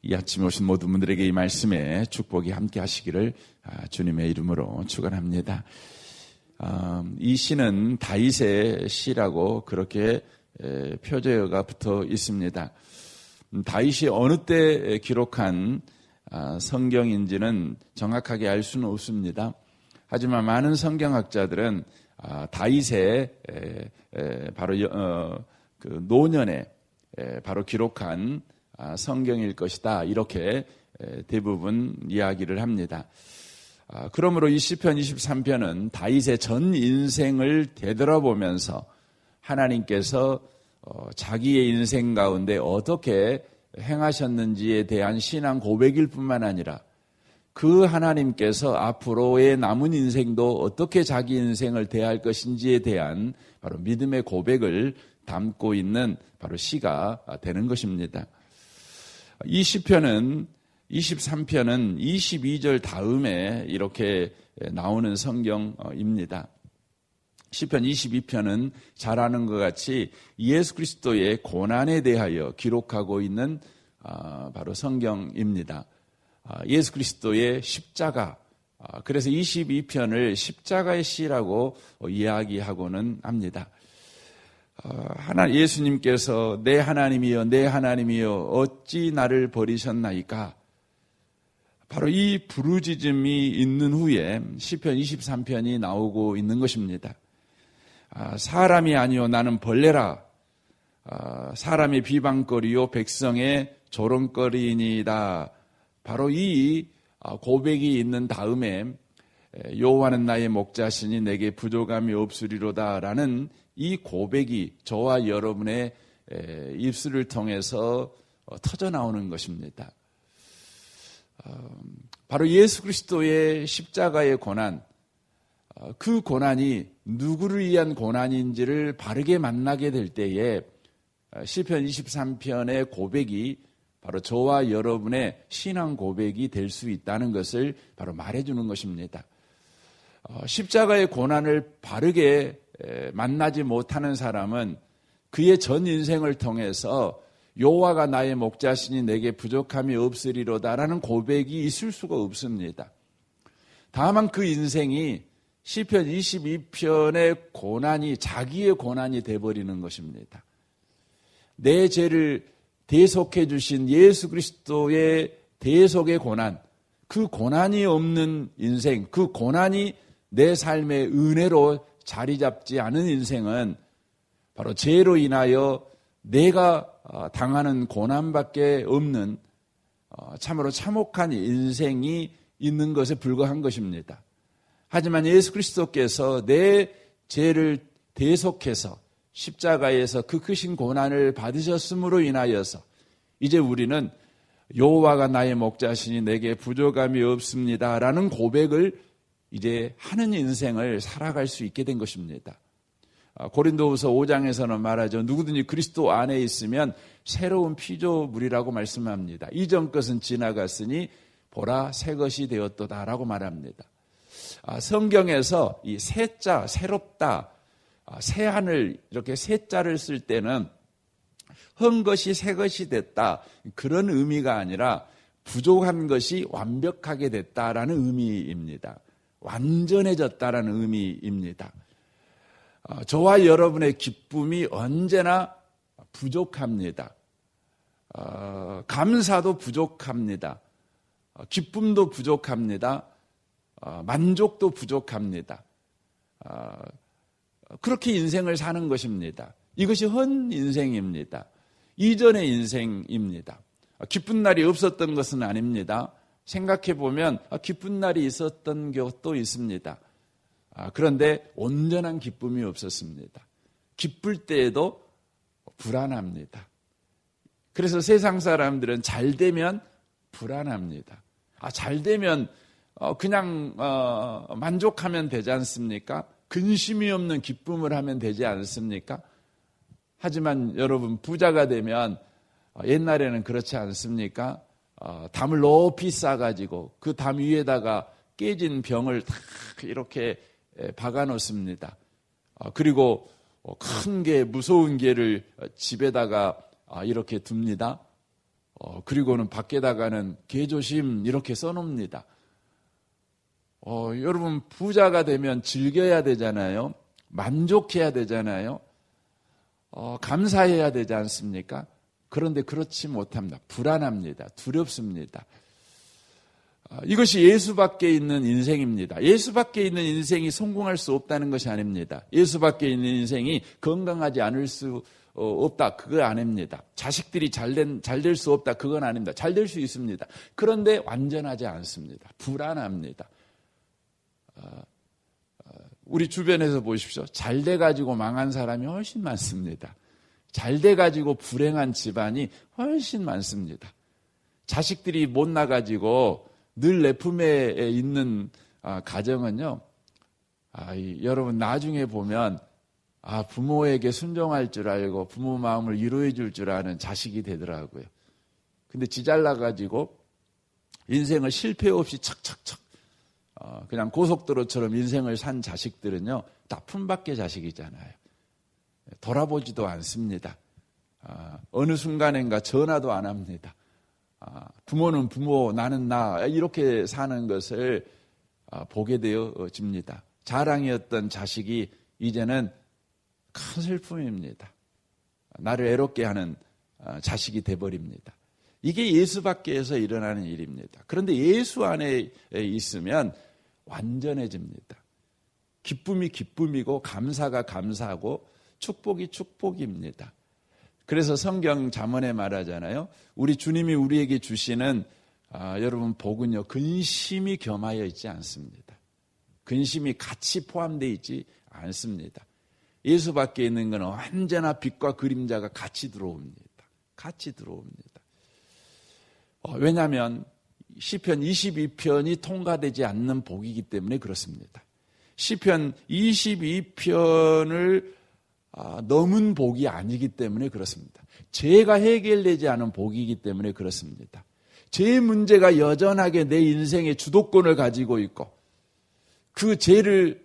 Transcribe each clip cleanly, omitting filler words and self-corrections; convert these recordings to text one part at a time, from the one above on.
이 아침에 오신 모든 분들에게 이 말씀에 축복이 함께 하시기를 주님의 이름으로 축원합니다. 이 시는 다윗의 시라고 그렇게 표제어가 붙어 있습니다. 다윗이 어느 때 기록한 성경인지는 정확하게 알 수는 없습니다. 하지만 많은 성경학자들은 다윗의 바로 그 노년에 바로 기록한 성경일 것이다, 이렇게 대부분 이야기를 합니다. 그러므로 이 시편 23편은 다윗의 전 인생을 되돌아보면서 하나님께서 자기의 인생 가운데 어떻게 행하셨는지에 대한 신앙 고백일 뿐만 아니라 그 하나님께서 앞으로의 남은 인생도 어떻게 자기 인생을 대할 것인지에 대한 바로 믿음의 고백을 담고 있는 바로 시가 되는 것입니다. 이 시편은 23편은 22절 다음에 이렇게 나오는 성경입니다. 시편 22편은 잘 아는 것 같이 예수 그리스도의 고난에 대하여 기록하고 있는 바로 성경입니다. 예수 그리스도의 십자가, 그래서 22편을 십자가의 시라고 이야기하고는 합니다. 예수님께서 내 하나님이여 내 하나님이여 어찌 나를 버리셨나이까, 바로 이 부르짖음이 있는 후에 시편 23편이 나오고 있는 것입니다. 사람이 아니요 나는 벌레라, 사람의 비방거리요 백성의 조롱거리이니이다. 바로 이 고백이 있는 다음에 여호와는 나의 목자시니 내게 부족함이 없으리로다 라는 이 고백이 저와 여러분의 입술을 통해서 터져나오는 것입니다. 바로 예수 그리스도의 십자가의 고난, 그 고난이 누구를 위한 고난인지를 바르게 만나게 될 때에 시편 23편의 고백이 바로 저와 여러분의 신앙 고백이 될 수 있다는 것을 바로 말해주는 것입니다. 십자가의 고난을 바르게 만나지 못하는 사람은 그의 전 인생을 통해서 여호와가 나의 목자시니 내게 부족함이 없으리로다라는 고백이 있을 수가 없습니다. 다만 그 인생이 시편 22편의 고난이 자기의 고난이 돼버리는 것입니다. 내 죄를 대속해 주신 예수 그리스도의 대속의 고난, 그 고난이 없는 인생, 그 고난이 내 삶의 은혜로 자리 잡지 않은 인생은 바로 죄로 인하여 내가 당하는 고난밖에 없는 참으로 참혹한 인생이 있는 것에 불과한 것입니다. 하지만 예수 그리스도께서 내 죄를 대속해서 십자가에서 그 크신 고난을 받으셨음으로 인하여서 이제 우리는 여호와가 나의 목자시니 내게 부족함이 없습니다라는 고백을 이제 하는 인생을 살아갈 수 있게 된 것입니다. 고린도후서 5장에서는 말하죠. 누구든지 그리스도 안에 있으면 새로운 피조물이라고 말씀합니다. 이전 것은 지나갔으니 보라 새 것이 되었도다라고 말합니다. 성경에서 이 새자, 새롭다, 새하늘 이렇게 새자를 쓸 때는 한 것이 새 것이 됐다 그런 의미가 아니라 부족한 것이 완벽하게 됐다라는 의미입니다. 완전해졌다라는 의미입니다. 저와 여러분의 기쁨이 언제나 부족합니다. 감사도 부족합니다. 기쁨도 부족합니다. 만족도 부족합니다. 그렇게 인생을 사는 것입니다. 이것이 헛 인생입니다. 이전의 인생입니다. 기쁜 날이 없었던 것은 아닙니다. 생각해보면 기쁜 날이 있었던 것도 있습니다. 그런데 온전한 기쁨이 없었습니다. 기쁠 때에도 불안합니다. 그래서 세상 사람들은 잘 되면 불안합니다. 잘 되면 그냥 만족하면 되지 않습니까? 근심이 없는 기쁨을 하면 되지 않습니까? 하지만 여러분 부자가 되면 옛날에는 그렇지 않습니까? 담을 높이 쌓아가지고 그 담 위에다가 깨진 병을 탁 이렇게 박아 놓습니다. 그리고 큰 개, 무서운 개를 집에다가 이렇게 둡니다. 그리고는 밖에다가는 개조심 이렇게 써놓습니다. 여러분 부자가 되면 즐겨야 되잖아요. 만족해야 되잖아요. 감사해야 되지 않습니까? 그런데 그렇지 못합니다. 불안합니다. 두렵습니다. 이것이 예수 밖에 있는 인생입니다. 예수 밖에 있는 인생이 성공할 수 없다는 것이 아닙니다. 예수 밖에 있는 인생이 건강하지 않을 수 없다. 그거 아닙니다. 자식들이 잘 될 수 없다. 그건 아닙니다. 잘 될 수 있습니다. 그런데 완전하지 않습니다. 불안합니다. 우리 주변에서 보십시오. 잘 돼가지고 망한 사람이 훨씬 많습니다. 잘 돼가지고 불행한 집안이 훨씬 많습니다. 자식들이 못 나가지고 늘 내 품에 있는 가정은요. 여러분 나중에 보면 부모에게 순종할 줄 알고 부모 마음을 위로해 줄 줄 아는 자식이 되더라고요. 근데 지잘나가지고 인생을 실패 없이 척척척 그냥 고속도로처럼 인생을 산 자식들은요. 다 품밖의 자식이잖아요. 돌아보지도 않습니다. 어느 순간인가 전화도 안 합니다. 부모는 부모, 나는 나 이렇게 사는 것을 보게 되어집니다. 자랑이었던 자식이 이제는 큰 슬픔입니다. 나를 애롭게 하는 자식이 돼버립니다. 이게 예수 밖에서 일어나는 일입니다. 그런데 예수 안에 있으면 완전해집니다. 기쁨이 기쁨이고 감사가 감사하고 축복이 축복입니다. 그래서 성경 잠언에 말하잖아요. 우리 주님이 우리에게 주시는 여러분 복은요. 근심이 겸하여 있지 않습니다. 근심이 같이 포함되어 있지 않습니다. 예수 밖에 있는 것은 언제나 빛과 그림자가 같이 들어옵니다. 같이 들어옵니다. 왜냐하면 시편 22편이 통과되지 않는 복이기 때문에 그렇습니다. 시편 22편을 넘은 복이 아니기 때문에 그렇습니다. 죄가 해결되지 않은 복이기 때문에 그렇습니다. 죄의 문제가 여전하게 내 인생의 주도권을 가지고 있고 그 죄를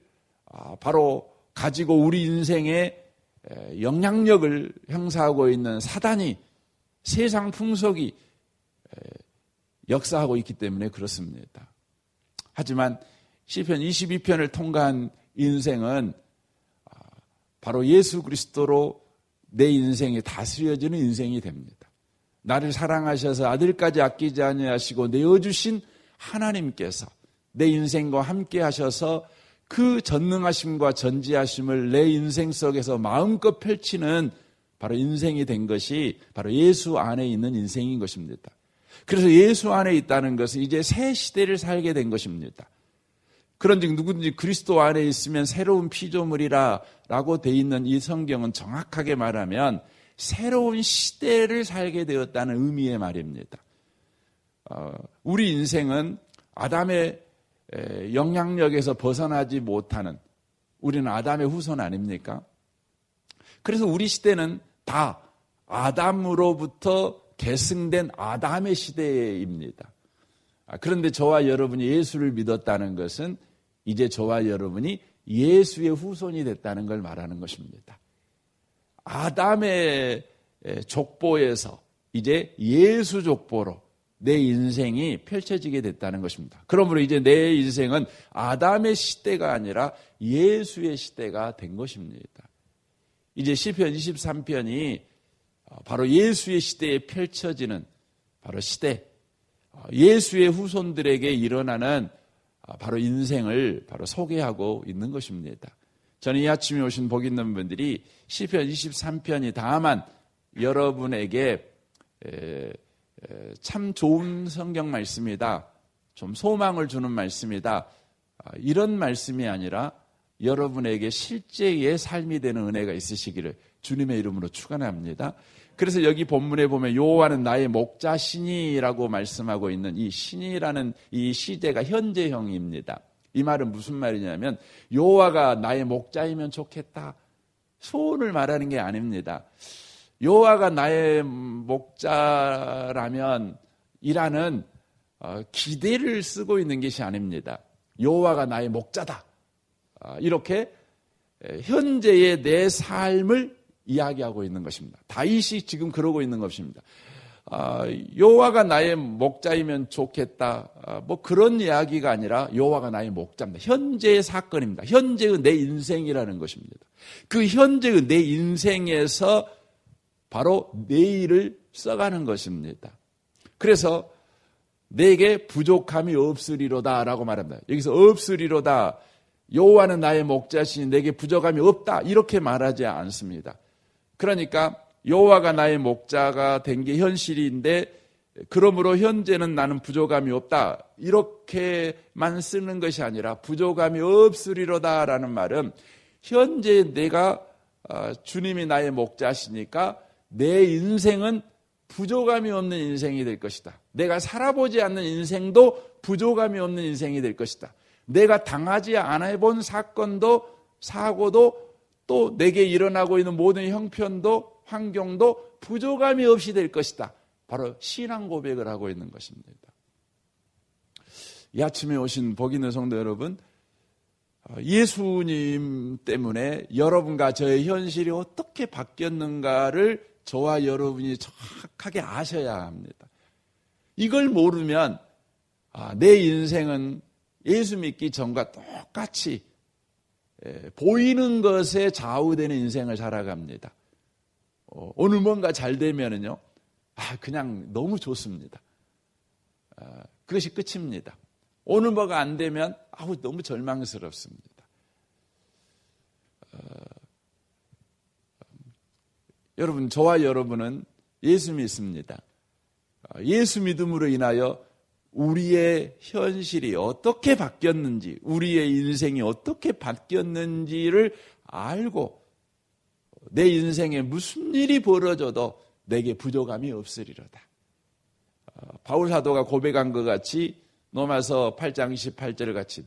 바로 가지고 우리 인생에 영향력을 행사하고 있는 사단이 세상 풍속이 역사하고 있기 때문에 그렇습니다. 하지만 시편 22편을 통과한 인생은 바로 예수 그리스도로 내 인생이 다스려지는 인생이 됩니다. 나를 사랑하셔서 아들까지 아끼지 아니하시고 내어주신 하나님께서 내 인생과 함께 하셔서 그 전능하심과 전지하심을 내 인생 속에서 마음껏 펼치는 바로 인생이 된 것이 바로 예수 안에 있는 인생인 것입니다. 그래서 예수 안에 있다는 것은 이제 새 시대를 살게 된 것입니다. 그런즉 누구든지 그리스도 안에 있으면 새로운 피조물이라고 돼 있는 이 성경은 정확하게 말하면 새로운 시대를 살게 되었다는 의미의 말입니다. 우리 인생은 아담의 영향력에서 벗어나지 못하는 우리는 아담의 후손 아닙니까? 그래서 우리 시대는 다 아담으로부터 계승된 아담의 시대입니다. 그런데 저와 여러분이 예수를 믿었다는 것은 이제 저와 여러분이 예수의 후손이 됐다는 걸 말하는 것입니다. 아담의 족보에서 이제 예수 족보로 내 인생이 펼쳐지게 됐다는 것입니다. 그러므로 이제 내 인생은 아담의 시대가 아니라 예수의 시대가 된 것입니다. 이제 시편 23편이 바로 예수의 시대에 펼쳐지는 바로 시대, 예수의 후손들에게 일어나는 바로 인생을 바로 소개하고 있는 것입니다. 저는 이 아침에 오신 복 있는 분들이 시편 23편이 다만 여러분에게 참 좋은 성경 말씀이다. 좀 소망을 주는 말씀이다. 이런 말씀이 아니라 여러분에게 실제의 삶이 되는 은혜가 있으시기를 주님의 이름으로 축원합니다. 그래서 여기 본문에 보면 여호와는 나의 목자시니라고 말씀하고 있는 이 신이라는 이 시제가 현재형입니다. 이 말은 무슨 말이냐면 여호와가 나의 목자이면 좋겠다. 소원을 말하는 게 아닙니다. 여호와가 나의 목자라면 이라는 기대를 쓰고 있는 것이 아닙니다. 여호와가 나의 목자다. 이렇게 현재의 내 삶을 이야기하고 있는 것입니다. 다윗이 지금 그러고 있는 것입니다. 여호와가 나의 목자이면 좋겠다. 뭐 그런 이야기가 아니라 여호와가 나의 목자입니다. 현재의 사건입니다. 현재의 내 인생이라는 것입니다. 그 현재의 내 인생에서 바로 내일을 써가는 것입니다. 그래서 내게 부족함이 없으리로다라고 말합니다. 여기서 없으리로다. 여호와는 나의 목자시니 내게 부족함이 없다. 이렇게 말하지 않습니다. 그러니까 여호와가 나의 목자가 된 게 현실인데 그러므로 현재는 나는 부족함이 없다. 이렇게만 쓰는 것이 아니라 부족함이 없으리로다라는 말은 현재 내가 주님이 나의 목자시니까 내 인생은 부족함이 없는 인생이 될 것이다. 내가 살아보지 않는 인생도 부족함이 없는 인생이 될 것이다. 내가 당하지 않아 본 사건도 사고도 또 내게 일어나고 있는 모든 형편도 환경도 부족함이 없이 될 것이다. 바로 신앙 고백을 하고 있는 것입니다. 이 아침에 오신 복 있는 성도 여러분, 예수님 때문에 여러분과 저의 현실이 어떻게 바뀌었는가를 저와 여러분이 정확하게 아셔야 합니다. 이걸 모르면 내 인생은 예수 믿기 전과 똑같이 보이는 것에 좌우되는 인생을 살아갑니다. 오늘 뭔가 잘 되면은요, 그냥 너무 좋습니다. 그것이 끝입니다. 오늘 뭐가 안 되면 너무 절망스럽습니다. 여러분, 저와 여러분은 예수 믿습니다. 예수 믿음으로 인하여 우리의 현실이 어떻게 바뀌었는지, 우리의 인생이 어떻게 바뀌었는지를 알고 내 인생에 무슨 일이 벌어져도 내게 부족함이 없으리로다. 바울 사도가 고백한 것 같이 로마서 8장 28절 같이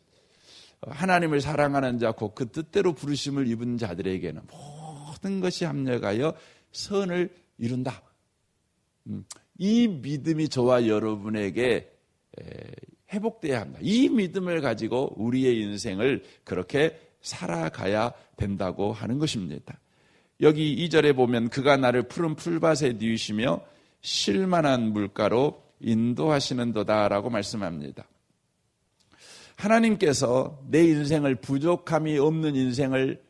하나님을 사랑하는 자 곧 그 뜻대로 부르심을 입은 자들에게는 모든 것이 합력하여 선을 이룬다. 이 믿음이 저와 여러분에게 회복돼야 합니다. 이 믿음을 가지고 우리의 인생을 그렇게 살아가야 된다고 하는 것입니다. 여기 2절에 보면 그가 나를 푸른 풀밭에 누이시며 쉴만한 물가로 인도하시는도다라고 말씀합니다. 하나님께서 내 인생을 부족함이 없는 인생을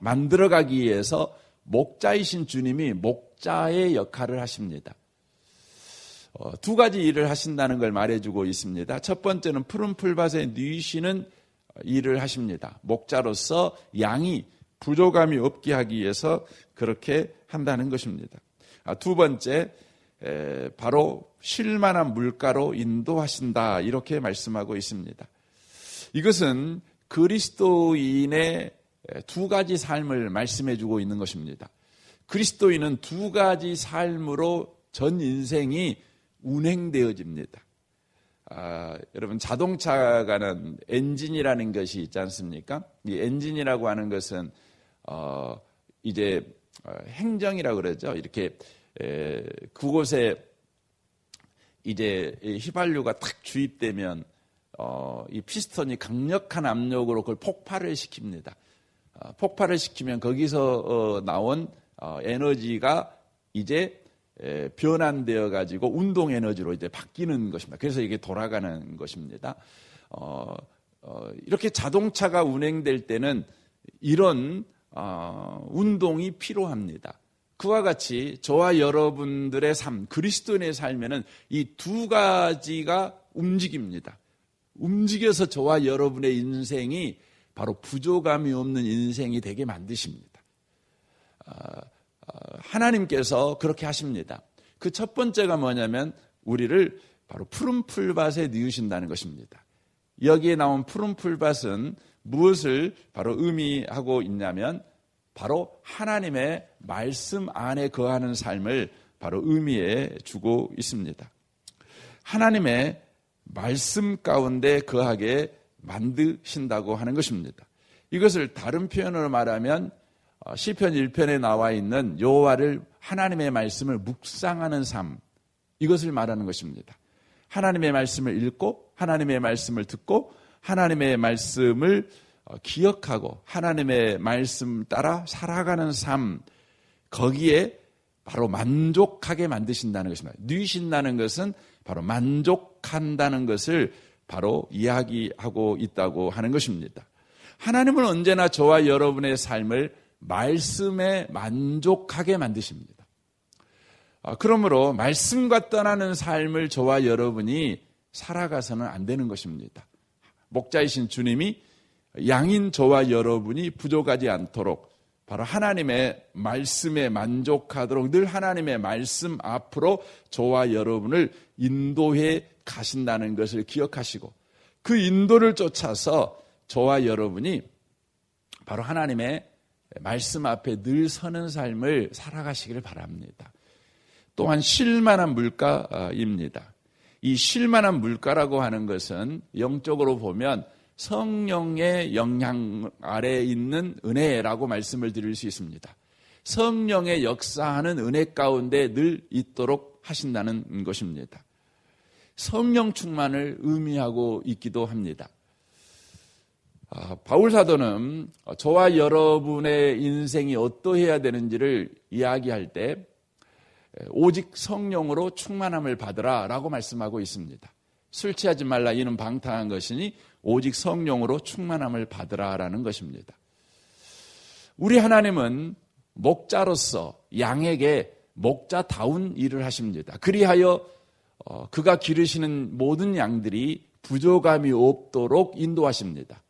만들어가기 위해서 목자이신 주님이 목자의 역할을 하십니다. 두 가지 일을 하신다는 걸 말해주고 있습니다. 첫 번째는 푸른 풀밭에 누이시는 일을 하십니다. 목자로서 양이 부족함이 없게 하기 위해서 그렇게 한다는 것입니다. 두 번째, 바로 쉴만한 물가로 인도하신다 이렇게 말씀하고 있습니다. 이것은 그리스도인의 두 가지 삶을 말씀해주고 있는 것입니다. 그리스도인은 두 가지 삶으로 전 인생이 운행되어집니다. 여러분, 자동차가는 엔진이라는 것이 있지 않습니까? 이 엔진이라고 하는 것은 이제 행정이라고 그러죠. 이렇게 그곳에 이제 휘발유가 탁 주입되면 이 피스톤이 강력한 압력으로 그걸 폭발을 시킵니다. 폭발을 시키면 거기서 나온 에너지가 이제 변환되어 가지고 운동 에너지로 이제 바뀌는 것입니다. 그래서 이게 돌아가는 것입니다. 이렇게 자동차가 운행될 때는 이런 운동이 필요합니다. 그와 같이 저와 여러분들의 삶, 그리스도인의 삶에는 이 두 가지가 움직입니다. 움직여서 저와 여러분의 인생이 바로 부족함이 없는 인생이 되게 만드십니다. 하나님께서 그렇게 하십니다. 그 첫 번째가 뭐냐면 우리를 바로 푸른 풀밭에 누우신다는 것입니다. 여기에 나온 푸른 풀밭은 무엇을 바로 의미하고 있냐면 바로 하나님의 말씀 안에 거하는 삶을 바로 의미해 주고 있습니다. 하나님의 말씀 가운데 거하게 만드신다고 하는 것입니다. 이것을 다른 표현으로 말하면 시편 1편에 나와 있는 여호와를 하나님의 말씀을 묵상하는 삶, 이것을 말하는 것입니다. 하나님의 말씀을 읽고 하나님의 말씀을 듣고 하나님의 말씀을 기억하고 하나님의 말씀 따라 살아가는 삶, 거기에 바로 만족하게 만드신다는 것입니다. 누이신다는 것은 바로 만족한다는 것을 바로 이야기하고 있다고 하는 것입니다. 하나님은 언제나 저와 여러분의 삶을 말씀에 만족하게 만드십니다. 그러므로 말씀과 떠나는 삶을 저와 여러분이 살아가서는 안 되는 것입니다. 목자이신 주님이 양인 저와 여러분이 부족하지 않도록 바로 하나님의 말씀에 만족하도록 늘 하나님의 말씀 앞으로 저와 여러분을 인도해 가신다는 것을 기억하시고 그 인도를 쫓아서 저와 여러분이 바로 하나님의 말씀 앞에 늘 서는 삶을 살아가시기를 바랍니다. 또한 쉴만한 물가입니다. 이 쉴만한 물가라고 하는 것은 영적으로 보면 성령의 영향 아래에 있는 은혜라고 말씀을 드릴 수 있습니다. 성령의 역사하는 은혜 가운데 늘 있도록 하신다는 것입니다. 성령 충만을 의미하고 있기도 합니다. 바울 사도는 저와 여러분의 인생이 어떠해야 되는지를 이야기할 때 오직 성령으로 충만함을 받으라 라고 말씀하고 있습니다. 술 취하지 말라 이는 방탕한 것이니 오직 성령으로 충만함을 받으라라는 것입니다. 우리 하나님은 목자로서 양에게 목자다운 일을 하십니다. 그리하여 그가 기르시는 모든 양들이 부족함이 없도록 인도하십니다.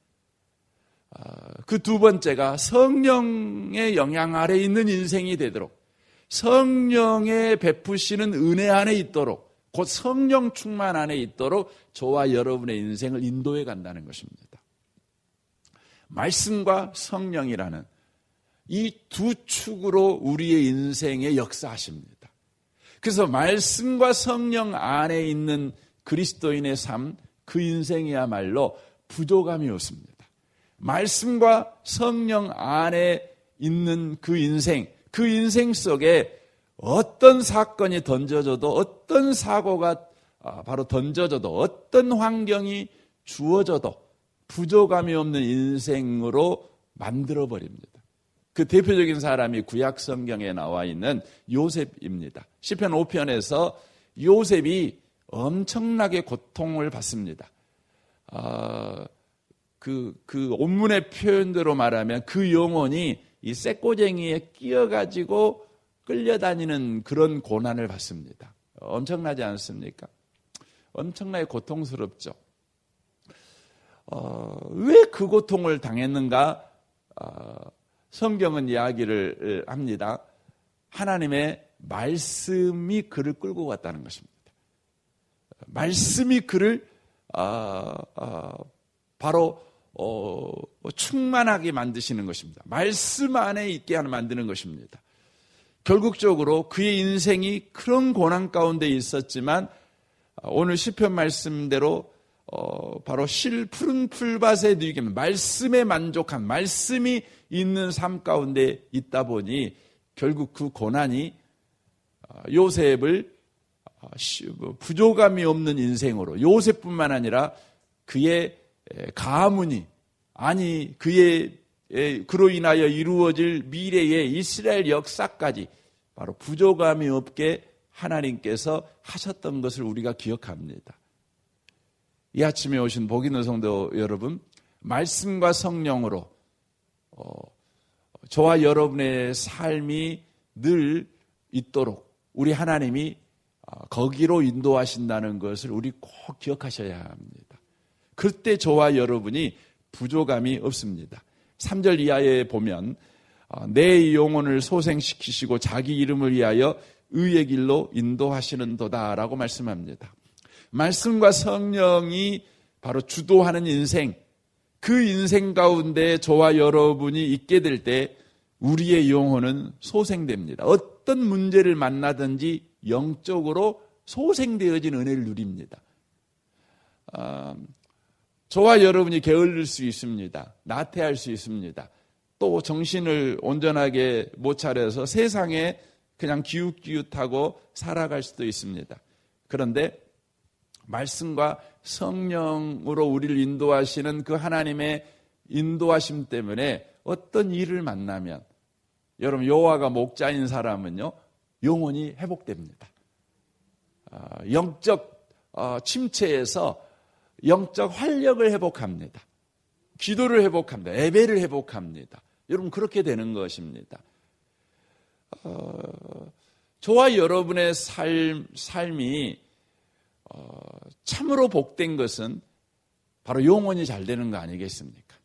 그 두 번째가 성령의 영향 아래 있는 인생이 되도록 성령의 베푸시는 은혜 안에 있도록 곧 성령 충만 안에 있도록 저와 여러분의 인생을 인도해 간다는 것입니다. 말씀과 성령이라는 이 두 축으로 우리의 인생에 역사하십니다. 그래서 말씀과 성령 안에 있는 그리스도인의 삶, 그 인생이야말로 부족함이 없습니다. 말씀과 성령 안에 있는 그 인생 속에 어떤 사건이 던져져도 어떤 사고가 바로 던져져도 어떤 환경이 주어져도 부족함이 없는 인생으로 만들어버립니다. 그 대표적인 사람이 구약 성경에 나와 있는 요셉입니다. 시편 5편에서 요셉이 엄청나게 고통을 받습니다. 그 온문의 표현대로 말하면 그 영혼이 이 쇠꼬쟁이에 끼어가지고 끌려다니는 그런 고난을 받습니다. 엄청나지 않습니까? 엄청나게 고통스럽죠. 왜 그 고통을 당했는가? 성경은 이야기를 합니다. 하나님의 말씀이 그를 끌고 갔다는 것입니다. 말씀이 그를 바로 충만하게 만드시는 것입니다. 말씀 안에 있게 만드는 것입니다. 결국적으로 그의 인생이 그런 고난 가운데 있었지만 오늘 시편 말씀대로 바로 푸른 풀밭에 누이게 말씀에 만족한 말씀이 있는 삶 가운데 있다 보니 결국 그 고난이 요셉을 부족함이 없는 인생으로 요셉뿐만 아니라 그의 가문이 그로 인하여 이루어질 미래의 이스라엘 역사까지 바로 부족함이 없게 하나님께서 하셨던 것을 우리가 기억합니다. 이 아침에 오신 복 있는 성도 여러분, 말씀과 성령으로 저와 여러분의 삶이 늘 있도록 우리 하나님이 거기로 인도하신다는 것을 우리 꼭 기억하셔야 합니다. 그때 저와 여러분이 부족함이 없습니다. 3절 이하에 보면 내 영혼을 소생시키시고 자기 이름을 위하여 의의 길로 인도하시는도다 라고 말씀합니다. 말씀과 성령이 바로 주도하는 인생, 그 인생 가운데 저와 여러분이 있게 될 때 우리의 영혼은 소생됩니다. 어떤 문제를 만나든지 영적으로 소생되어진 은혜를 누립니다. 저와 여러분이 게을릴 수 있습니다. 나태할 수 있습니다. 또 정신을 온전하게 못 차려서 세상에 그냥 기웃기웃하고 살아갈 수도 있습니다. 그런데 말씀과 성령으로 우리를 인도하시는 그 하나님의 인도하심 때문에 어떤 일을 만나면 여러분 여호와가 목자인 사람은요 영혼이 회복됩니다. 영적 침체에서 영적 활력을 회복합니다. 기도를 회복합니다. 예배를 회복합니다. 여러분 그렇게 되는 것입니다. 저와 여러분의 삶이 참으로 복된 것은 바로 영혼이 잘 되는 거 아니겠습니까?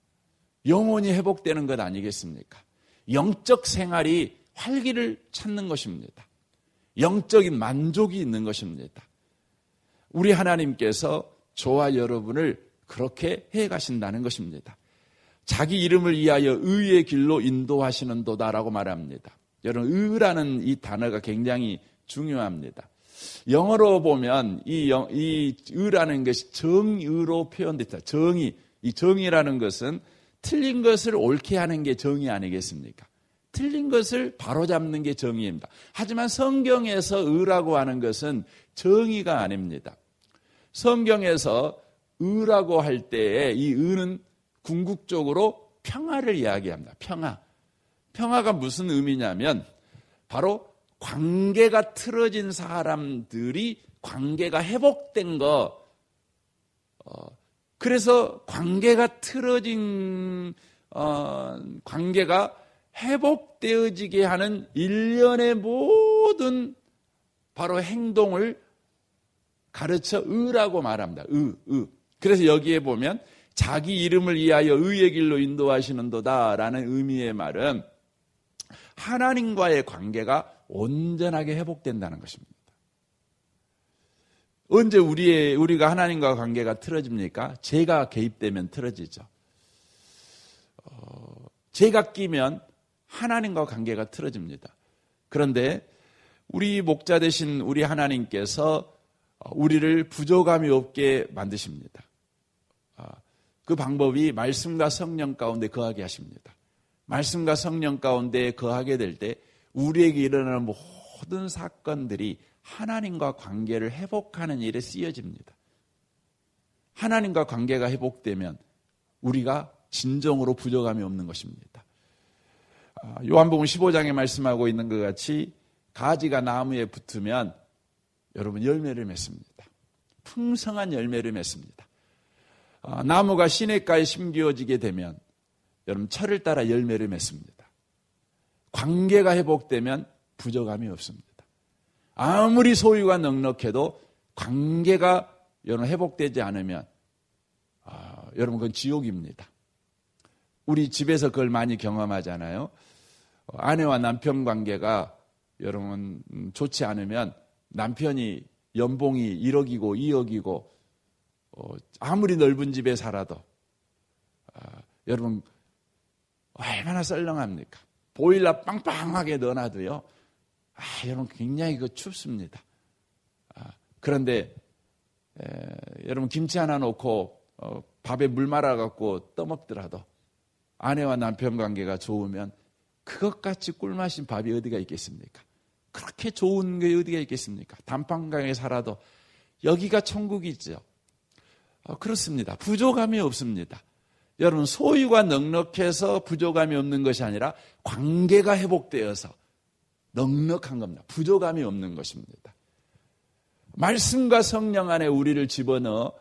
영혼이 회복되는 것 아니겠습니까? 영적 생활이 활기를 찾는 것입니다. 영적인 만족이 있는 것입니다. 우리 하나님께서 저와 여러분을 그렇게 해 가신다는 것입니다. 자기 이름을 위하여 의의 길로 인도하시는도다라고 말합니다. 여러분 의라는 이 단어가 굉장히 중요합니다. 영어로 보면 이 의라는 것이 정의로 표현됐다. 정의. 이 정의라는 것은 틀린 것을 옳게 하는 게 정의 아니겠습니까? 틀린 것을 바로잡는 게 정의입니다. 하지만 성경에서 의라고 하는 것은 정의가 아닙니다. 성경에서 의라고 할 때에 이 의는 궁극적으로 평화를 이야기합니다. 평화가 무슨 의미냐면 바로 관계가 틀어진 사람들이 관계가 회복된 거. 그래서 관계가 틀어진 관계가 회복되어지게 하는 일련의 모든 바로 행동을 가르쳐 의라고 말합니다. 의. 그래서 여기에 보면 자기 이름을 위하여 의의 길로 인도하시는도다라는 의미의 말은 하나님과의 관계가 온전하게 회복된다는 것입니다. 언제 우리가 하나님과 관계가 틀어집니까? 죄가 개입되면 틀어지죠. 죄가 끼면 하나님과 관계가 틀어집니다. 그런데 우리 목자 되신 우리 하나님께서 우리를 부족함이 없게 만드십니다. 그 방법이 말씀과 성령 가운데 거하게 하십니다. 말씀과 성령 가운데 거하게 될 때 우리에게 일어나는 모든 사건들이 하나님과 관계를 회복하는 일에 쓰여집니다. 하나님과 관계가 회복되면 우리가 진정으로 부족함이 없는 것입니다. 요한복음 15장에 말씀하고 있는 것 같이 가지가 나무에 붙으면 여러분 열매를 맺습니다. 풍성한 열매를 맺습니다. 나무가 시냇가에 심겨지게 되면 여러분 철을 따라 열매를 맺습니다. 관계가 회복되면 부족함이 없습니다. 아무리 소유가 넉넉해도 관계가 여러분 회복되지 않으면 여러분 그건 지옥입니다. 우리 집에서 그걸 많이 경험하잖아요. 아내와 남편 관계가 여러분 좋지 않으면 남편이 연봉이 1억이고 2억이고 아무리 넓은 집에 살아도 여러분 얼마나 썰렁합니까? 보일러 빵빵하게 넣어놔도요. 여러분 굉장히 춥습니다. 그런데 여러분 김치 하나 놓고 밥에 물 말아갖고 떠먹더라도 아내와 남편 관계가 좋으면 그것같이 꿀맛인 밥이 어디가 있겠습니까? 그렇게 좋은 게 어디가 있겠습니까? 단pan강에 살아도 여기가 천국이죠. 그렇습니다. 부족함이 없습니다. 여러분 소유가 넉넉해서 부족함이 없는 것이 아니라 관계가 회복되어서 넉넉한 겁니다. 부족함이 없는 것입니다. 말씀과 성령 안에 우리를 집어넣어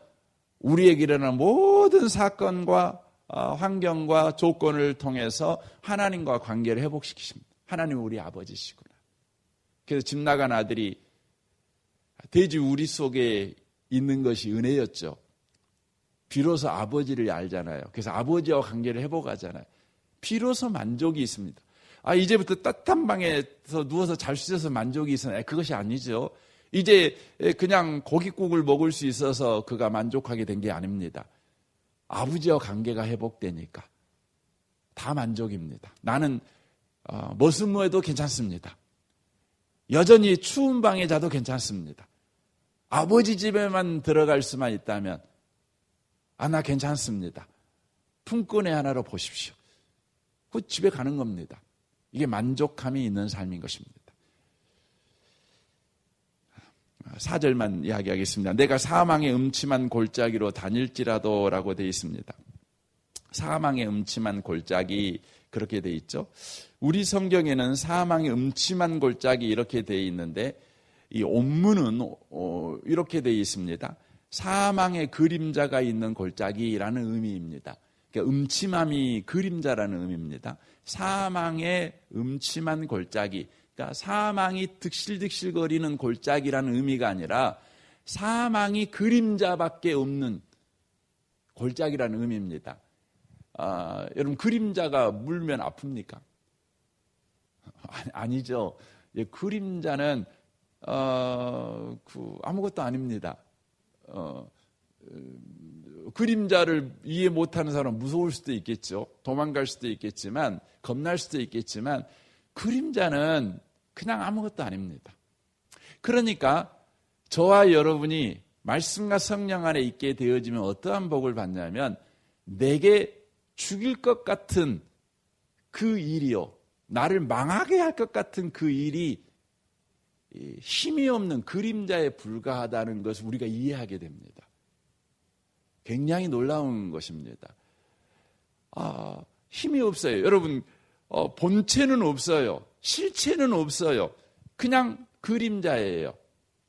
우리에게 일어나는 모든 사건과 환경과 조건을 통해서 하나님과 관계를 회복시키십니다. 하나님 우리 아버지시구나. 그래서 집 나간 아들이 돼지 우리 속에 있는 것이 은혜였죠. 비로소 아버지를 알잖아요. 그래서 아버지와 관계를 회복하잖아요. 비로소 만족이 있습니다. 이제부터 따뜻한 방에서 누워서 잘 수 있어서 만족이 있어요. 그것이 아니죠. 이제 그냥 고깃국을 먹을 수 있어서 그가 만족하게 된 게 아닙니다. 아버지와 관계가 회복되니까 다 만족입니다. 나는 머슴무해도 괜찮습니다. 여전히 추운 방에 자도 괜찮습니다. 아버지 집에만 들어갈 수만 있다면 나 괜찮습니다. 품꾼의 하나로 보십시오. 그 집에 가는 겁니다. 이게 만족함이 있는 삶인 것입니다. 4절만 이야기하겠습니다. 내가 사망의 음침한 골짜기로 다닐지라도 라고 되어 있습니다. 사망의 음침한 골짜기 그렇게 돼 있죠. 우리 성경에는 사망의 음침한 골짜기 이렇게 돼 있는데 이 원문은 이렇게 돼 있습니다. 사망의 그림자가 있는 골짜기라는 의미입니다. 그러니까 음침함이 그림자라는 의미입니다. 사망의 음침한 골짜기, 그러니까 사망이 득실득실거리는 골짜기라는 의미가 아니라 사망이 그림자밖에 없는 골짜기라는 의미입니다. 여러분 그림자가 물면 아픕니까? 아니죠. 그림자는 아무것도 아닙니다. 그림자를 이해 못하는 사람은 무서울 수도 있겠죠. 도망갈 수도 있겠지만, 겁날 수도 있겠지만, 그림자는 그냥 아무것도 아닙니다. 그러니까 저와 여러분이 말씀과 성령 안에 있게 되어지면 어떠한 복을 받냐면, 내게 죽일 것 같은 그 일이요, 나를 망하게 할 것 같은 그 일이 힘이 없는 그림자에 불과하다는 것을 우리가 이해하게 됩니다. 굉장히 놀라운 것입니다. 힘이 없어요. 여러분, 본체는 없어요. 실체는 없어요. 그냥 그림자예요.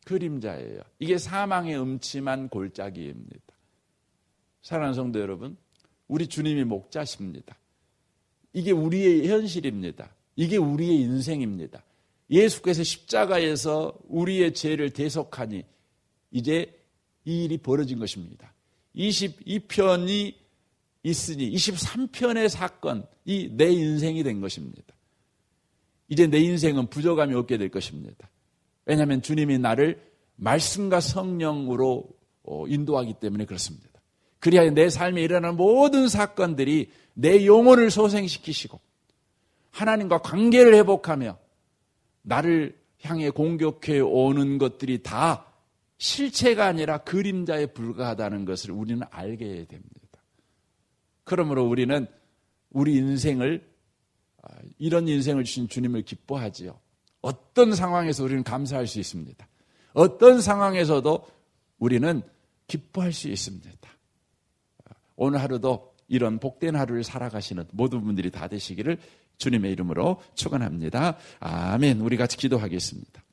그림자예요. 이게 사망의 음침한 골짜기입니다. 사랑하는 성도 여러분, 우리 주님이 목자십니다. 이게 우리의 현실입니다. 이게 우리의 인생입니다. 예수께서 십자가에서 우리의 죄를 대속하니 이제 이 일이 벌어진 것입니다. 22편이 있으니 23편의 사건이 내 인생이 된 것입니다. 이제 내 인생은 부족함이 없게 될 것입니다. 왜냐하면 주님이 나를 말씀과 성령으로 인도하기 때문에 그렇습니다. 그리하여 내 삶에 일어나는 모든 사건들이 내 영혼을 소생시키시고 하나님과 관계를 회복하며 나를 향해 공격해 오는 것들이 다 실체가 아니라 그림자에 불과하다는 것을 우리는 알게 됩니다. 그러므로 우리는 우리 인생을, 이런 인생을 주신 주님을 기뻐하지요. 어떤 상황에서 우리는 감사할 수 있습니다. 어떤 상황에서도 우리는 기뻐할 수 있습니다. 오늘 하루도 이런 복된 하루를 살아가시는 모든 분들이 다 되시기를 주님의 이름으로 축원합니다. 아멘. 우리 같이 기도하겠습니다.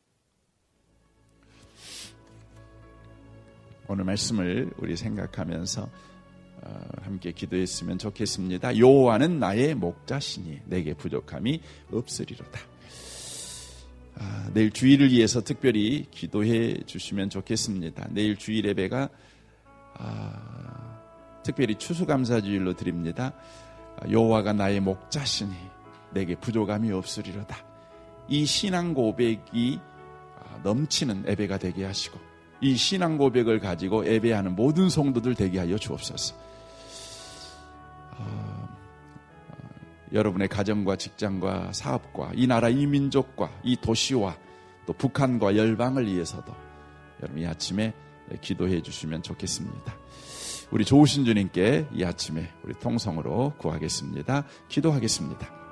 오늘 말씀을 우리 생각하면서 함께 기도했으면 좋겠습니다. 여호와는 나의 목자시니 내게 부족함이 없으리로다. 내일 주일을 위해서 특별히 기도해 주시면 좋겠습니다. 내일 주일 예배가 특별히 추수감사주일로 드립니다. 여호와가 나의 목자시니 내게 부족함이 없으리로다. 이 신앙 고백이 넘치는 예배가 되게 하시고 이 신앙 고백을 가지고 예배하는 모든 성도들 되게 하여 주옵소서. 여러분의 가정과 직장과 사업과 이 나라 이 민족과 이 도시와 또 북한과 열방을 위해서도 여러분 이 아침에 기도해 주시면 좋겠습니다. 우리 좋으신 주님께 이 아침에 우리 통성으로 구하겠습니다. 기도하겠습니다.